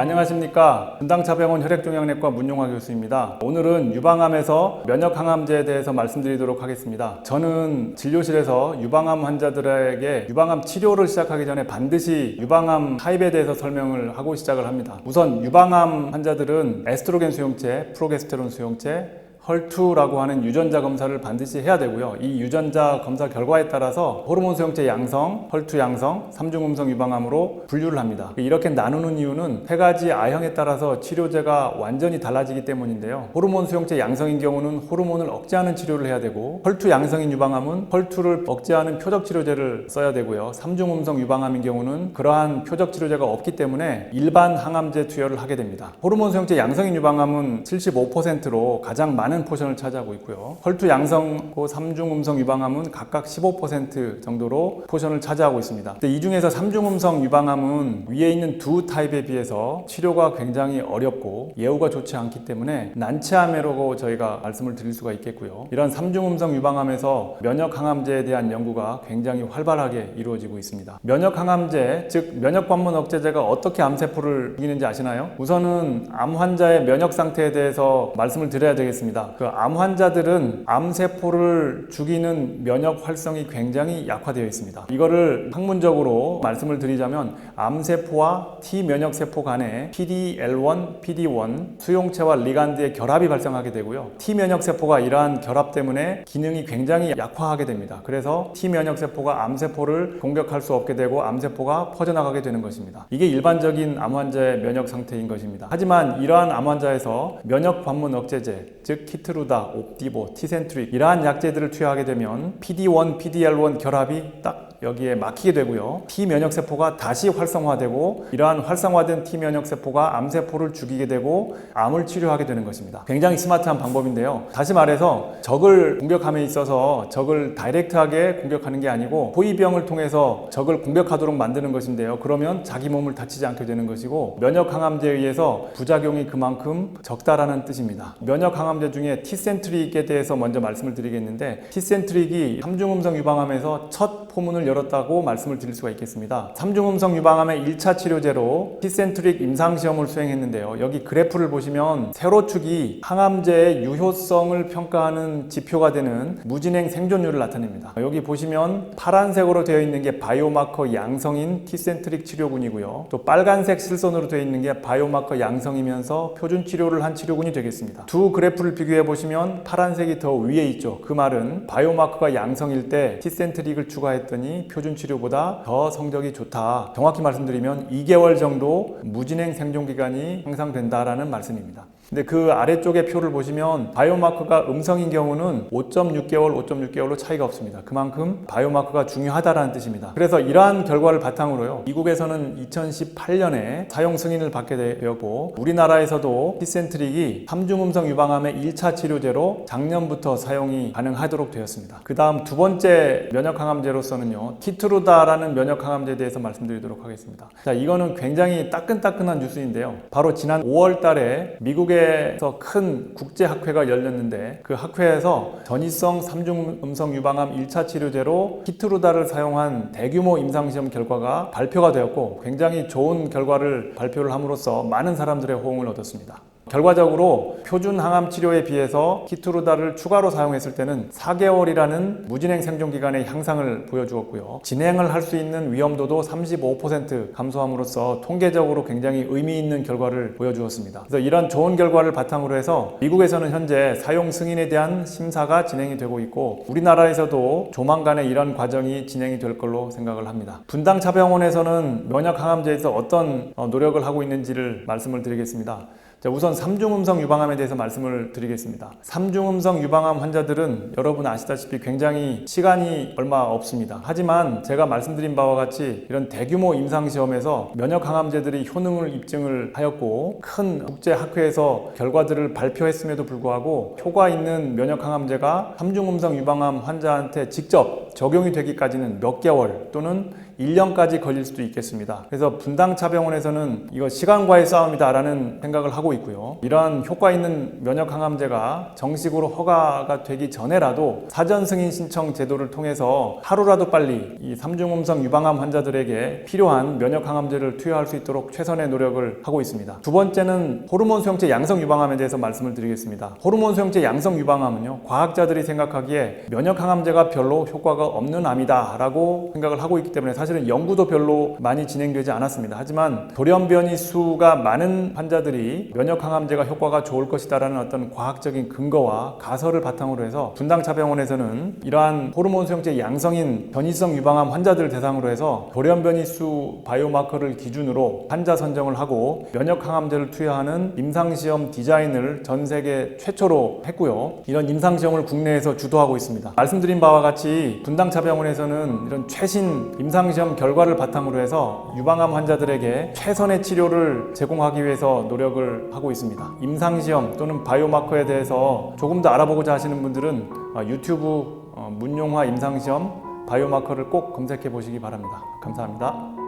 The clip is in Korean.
안녕하십니까. 분당차병원 혈액종양내과 문용화 교수입니다. 오늘은 유방암에서 면역항암제에 대해서 말씀드리도록 하겠습니다. 저는 진료실에서 유방암 환자들에게 유방암 치료를 시작하기 전에 반드시 유방암 타입에 대해서 설명을 하고 시작을 합니다. 우선 유방암 환자들은 에스트로겐 수용체, 프로게스테론 수용체, 헐투라고 하는 유전자 검사를 반드시 해야 되고요. 이 유전자 검사 결과에 따라서 호르몬 수용체 양성, 헐투 양성, 삼중음성 유방암으로 분류를 합니다. 이렇게 나누는 이유는 세 가지 A형에 따라서 치료제가 완전히 달라지기 때문인데요. 호르몬 수용체 양성인 경우는 호르몬을 억제하는 치료를 해야 되고, 헐투 양성인 유방암은 헐투를 억제하는 표적 치료제를 써야 되고요. 삼중음성 유방암인 경우는 그러한 표적 치료제가 없기 때문에 일반 항암제 투여를 하게 됩니다. 호르몬 수용체 양성인 유방암은 75%로 가장 많은 포션을 차지하고 있고요. 헐투 양성, 삼중음성 유방암은 각각 15% 정도로 포션을 차지하고 있습니다. 이 중에서 삼중음성 유방암은 위에 있는 두 타입에 비해서 치료가 굉장히 어렵고 예후가 좋지 않기 때문에 난치암이라고 저희가 말씀을 드릴 수가 있겠고요. 이런 삼중음성 유방암에서 면역항암제에 대한 연구가 굉장히 활발하게 이루어지고 있습니다. 면역항암제, 즉 면역관문 억제제가 어떻게 암세포를 죽이는지 아시나요? 우선은 암 환자의 면역 상태에 대해서 말씀을 드려야 되겠습니다. 그 암 환자들은 암세포를 죽이는 면역 활성이 굉장히 약화되어 있습니다. 이거를 학문적으로 말씀을 드리자면 암세포와 T면역세포 간에 PD-L1, PD-1 수용체와 리간드의 결합이 발생하게 되고요. T면역세포가 이러한 결합 때문에 기능이 굉장히 약화하게 됩니다. 그래서 T면역세포가 암세포를 공격할 수 없게 되고 암세포가 퍼져나가게 되는 것입니다. 이게 일반적인 암 환자의 면역 상태인 것입니다. 하지만 이러한 암 환자에서 면역관문 억제제, 즉 키트루다, 옵디보, 티센트릭 이러한 약제들을 투여하게 되면 PD-1, PD-L1 결합이 딱 여기에 막히게 되고요. T면역세포가 다시 활성화되고 이러한 활성화된 T면역세포가 암세포를 죽이게 되고 암을 치료하게 되는 것입니다. 굉장히 스마트한 방법인데요. 다시 말해서 적을 공격함에 있어서 적을 다이렉트하게 공격하는 게 아니고 호위병을 통해서 적을 공격하도록 만드는 것인데요. 그러면 자기 몸을 다치지 않게 되는 것이고 면역항암제에 의해서 부작용이 그만큼 적다라는 뜻입니다. 면역항암제 중에 티센트릭에 대해서 먼저 말씀을 드리겠는데 티센트릭이 삼중음성 유방암에서 첫 포문을 열었다고 말씀을 드릴 수가 있겠습니다. 삼중음성 유방암의 1차 치료제로 티센트릭 임상시험을 수행했는데요. 여기 그래프를 보시면 세로축이 항암제의 유효성을 평가하는 지표가 되는 무진행 생존율을 나타냅니다. 여기 보시면 파란색으로 되어 있는 게 바이오마커 양성인 티센트릭 치료군이고요. 또 빨간색 실선으로 되어 있는 게 바이오마커 양성이면서 표준 치료를 한 치료군이 되겠습니다. 두 그래프를 비교해 보시면 파란색이 더 위에 있죠. 그 말은 바이오마커가 양성일 때 티센트릭을 추가했더니 표준 치료보다 더 성적이 좋다. 정확히 말씀드리면 2개월 정도 무진행 생존 기간이 향상된다라는 말씀입니다. 근데 그 아래쪽의 표를 보시면 바이오마커가 음성인 경우는 5.6개월로 차이가 없습니다. 그만큼 바이오마커가 중요하다라는 뜻입니다. 그래서 이러한 결과를 바탕으로요. 미국에서는 2018년에 사용 승인을 받게 되었고 우리나라에서도 티센트릭이 삼중음성 유방암의 1차 치료제로 작년부터 사용이 가능하도록 되었습니다. 그 다음 두 번째 면역항암제로서는요. 키트루다라는 면역항암제에 대해서 말씀드리도록 하겠습니다. 자, 이거는 굉장히 따끈따끈한 뉴스인데요. 바로 지난 5월 달에 미국에서 큰 국제학회가 열렸는데 그 학회에서 전이성 삼중음성 유방암 1차 치료제로 키트루다를 사용한 대규모 임상시험 결과가 발표가 되었고 굉장히 좋은 결과를 발표를 함으로써 많은 사람들의 호응을 얻었습니다. 결과적으로 표준 항암 치료에 비해서 키트루다를 추가로 사용했을 때는 4개월이라는 무진행 생존 기간의 향상을 보여주었고요. 진행을 할 수 있는 위험도도 35% 감소함으로써 통계적으로 굉장히 의미 있는 결과를 보여주었습니다. 그래서 이런 좋은 결과를 바탕으로 해서 미국에서는 현재 사용 승인에 대한 심사가 진행이 되고 있고 우리나라에서도 조만간에 이런 과정이 진행이 될 걸로 생각을 합니다. 분당차병원에서는 면역항암제에서 어떤 노력을 하고 있는지를 말씀을 드리겠습니다. 자, 우선 삼중음성 유방암에 대해서 말씀을 드리겠습니다. 삼중음성 유방암 환자들은 여러분 아시다시피 굉장히 시간이 얼마 없습니다. 하지만 제가 말씀드린 바와 같이 이런 대규모 임상시험에서 면역항암제들이 효능을 입증을 하였고 큰 국제학회에서 결과들을 발표했음에도 불구하고 효과 있는 면역항암제가 삼중음성 유방암 환자한테 직접 적용이 되기까지는 몇 개월 또는 1년까지 걸릴 수도 있겠습니다. 그래서 분당차병원에서는 이거 시간과의 싸움이다라는 생각을 하고 있고요. 이러한 효과 있는 면역항암제가 정식으로 허가가 되기 전에라도 사전 승인 신청 제도를 통해서 하루라도 빨리 이 3중음성 유방암 환자들에게 필요한 면역항암제를 투여할 수 있도록 최선의 노력을 하고 있습니다. 두 번째는 호르몬 수용체 양성 유방암에 대해서 말씀을 드리겠습니다. 호르몬 수용체 양성 유방암은요, 과학자들이 생각하기에 면역항암제가 별로 효과가 없는 암이다 라고 생각을 하고 있기 때문에 사실은 연구도 별로 많이 진행되지 않았습니다. 하지만 돌연변이 수가 많은 환자들이 면역항암제가 효과가 좋을 것이다 라는 어떤 과학적인 근거와 가설을 바탕으로 해서 분당차병원에서는 이러한 호르몬 수용체 양성인 변이성 유방암 환자들을 대상으로 해서 돌연변이 수 바이오마커를 기준으로 환자 선정을 하고 면역항암제를 투여하는 임상시험 디자인을 전 세계 최초로 했고요. 이런 임상시험을 국내에서 주도하고 있습니다. 말씀드린 바와 같이 분당차병원에서는 이런 최신 임상시험 결과를 바탕으로 해서 유방암 환자들에게 최선의 치료를 제공하기 위해서 노력을 하고 있습니다. 임상시험 또는 바이오마커에 대해서 조금 더 알아보고자 하시는 분들은 유튜브 문용화 임상시험 바이오마커를 꼭 검색해 보시기 바랍니다. 감사합니다.